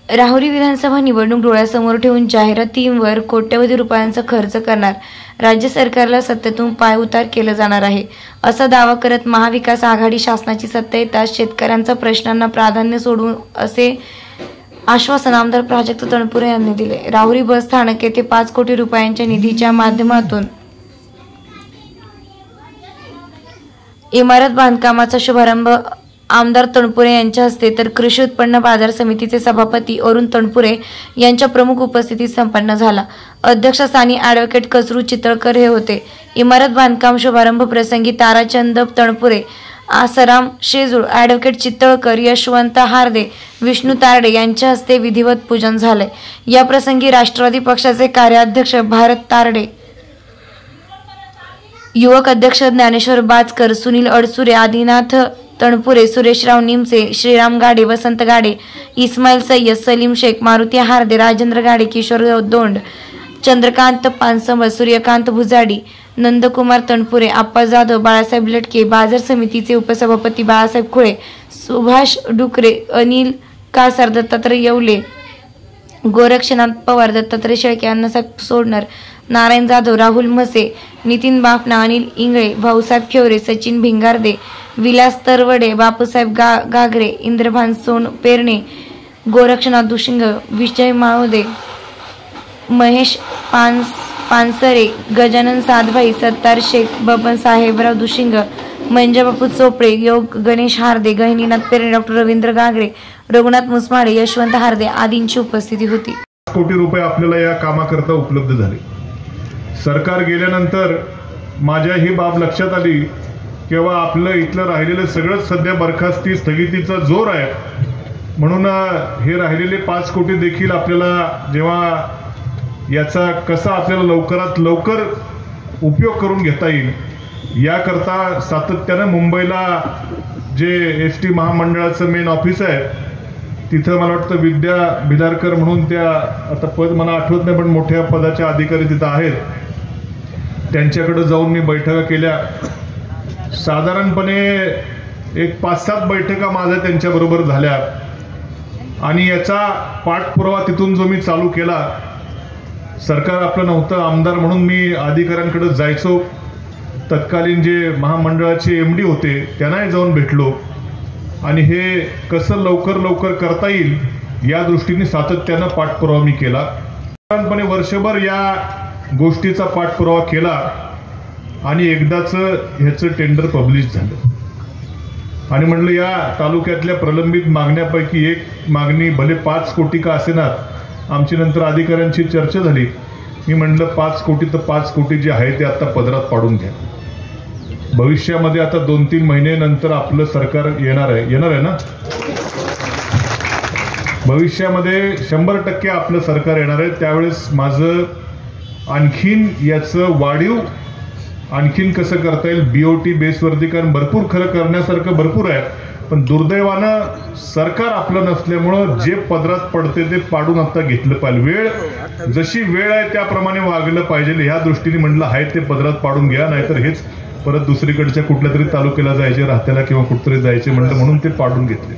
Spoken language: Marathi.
राहुरी विधानसभा निवडणूक डोळ्यासमोर ठेवून जाहिरातींवर कोट्यवधी रुपयांचा खर्च करणार राज्य सरकारला सत्तेतून पायउतार केलं जाणार आहे, असा दावा करत महाविकास आघाडी शासनाची सत्ता येताच शेतकऱ्यांच्या प्रश्नांना प्राधान्य सोडून असे आश्वासन आमदार प्राजक्त तणपुरे यांनी दिले। राहुरी बस स्थानक येथे 5 कोटी रुपयांच्या निधीच्या माध्यमातून इमारत बांधकामाचा शुभारंभ आमदार तणपुरे यांच्या हस्ते तर कृषी उत्पन्न बाजार समितीचे सभापती अरुण तणपुरे यांच्या प्रमुख उपस्थितीत संपन्न झाला। अध्यक्षस्थानी ॲडव्होकेट कसरू चितळकर हे होते। इमारत बांधकाम शुभारंभ प्रसंगी ताराचंद तणपुरे, आसाराम शेजूळ, ॲडव्होकेट चितळकर, यशवंत हार्दे, विष्णू तारडे यांच्या हस्ते विधिवत पूजन झाले। या प्रसंगी राष्ट्रवादी पक्षाचे कार्याध्यक्ष भारत तारडे, युवक अध्यक्ष ज्ञानेश्वर बाचकर, सुनील अडसुरे, आदिनाथ तणपुरे, सुरेशराव निमसे, श्रीराम गाडे, वसंत गाडे, इस्माईल सय्यद, सलीम शेख, मारुती हार्दे, राजेंद्र गाडे, किशोर दोंड, चंद्रकांत पानसंबळ, सूर्यकांत भुजाडी, नंदकुमार तणपुरे, आप्पा जाधव, बाळासाहेब लटके, बाजार समितीचे उपसभापती बाळासाहेब खुळे, सुभाष डुकरे, अनिल कासार, दत्तात्रय येवले, गोरक्षनाथ पवार, दत्तात्रय शेळके, अण्णासाहेब सोडणार, नारायण जाधव, राहुल म्हसे, नितीन बाफना, अनिल इंगळे, भाऊसाहेब खेवरे, सचिन भिंगारदे, विलास तरवडे, बापूसाहेब गागरे, इंद्रभान सोन पेरणे, गोरक्षनाथ दुशिंग, विजय माळोदे, महेश पानसरे, गजानन साधभाई, सत्तार शेख, बबन साहेबराव दुशिंग, मंजाबापू चोपडे, योग गणेश हार्दे, गहिनीनाथ पेरणे, डॉक्टर रवींद्र गागरे, रघुनाथ मुसमाडे, यशवंत हार्दे आदींची उपस्थिती होती। कोटी रुपये आपल्याला या कामाकरता उपलब्ध झाले। सरकार गेल्यानंतर माझ्या ही बाब लक्षात आली किंवा आपलं इथलं राहिलेलं सगळं सध्या बरखास्ती स्थगितीचा जोर आहे, म्हणून हे राहिलेले 5 कोटी देखील आपल्याला जेव्हा याचा कसा आपल्याला लवकरात लवकर उपयोग करून घेता येईल याकरता सातत्यानं मुंबईला जे ST महामंडळाचं मेन ऑफिस आहे तिथं मला वाटतं विद्या भिलारकर म्हणून त्या आता पद मला आठवत नाही पण मोठ्या पदाच्या अधिकारी तिथं आहेत, त्यांच्याकडे जाऊन मी बैठका केल्या। साधारणपणे एक 5-7 बैठका माझ्या त्यांच्याबरोबर झाल्या आणि याचा पाठपुरावा तिथून जो मी चालू केला, सरकार आपलं नव्हतं, आमदार म्हणून मी अधिकाऱ्यांकडे जायचो, तत्कालीन जे महामंडळाचे MD होते त्यांनाही जाऊन भेटलो आणि हे कसं लवकर करता येईल या दृष्टीने सातत्यानं पाठपुरावा मी केला। साधारणपणे वर्षभर या गोष्टीचा पाठपुरावा केला आणि एकदाच ह्याचं टेंडर पब्लिश झालं आणि म्हणलं या तालुक्यातल्या प्रलंबित मागण्यापैकी एक मागणी भले 5 कोटी का असेनात, आमची नंतर अधिकाऱ्यांची चर्चा झाली, मी म्हणलं 5 कोटी तर 5 कोटी जे आहे ते आता पदरात पाडून घ्या। भविष्यामध्ये आता 2-3 महिन्यानंतर आपलं सरकार येणार आहे ना, भविष्यामध्ये 100% आपलं सरकार येणार आहे, त्यावेळेस माझं आणखीन याचं वाढीव आणखीन कसं करता येईल BOT बेसवरती, कारण भरपूर खरं करण्यासारखं भरपूर आहे, पण दुर्दैवानं सरकार आपलं नसल्यामुळं जे पदरात पडते ते पाडून आता घेतलं पाहिजे। वेळ जशी वेळ आहे त्याप्रमाणे वागलं पाहिजे, ह्या दृष्टीने म्हणलं आहे ते पदरात पाडून घ्या, नाहीतर हेच परत दुसरीकडच्या कुठल्या तरी तालुक्याला जायचे, राहत्याला किंवा कुठतरी जायचे म्हणलं, म्हणून ते पाडून घेतले।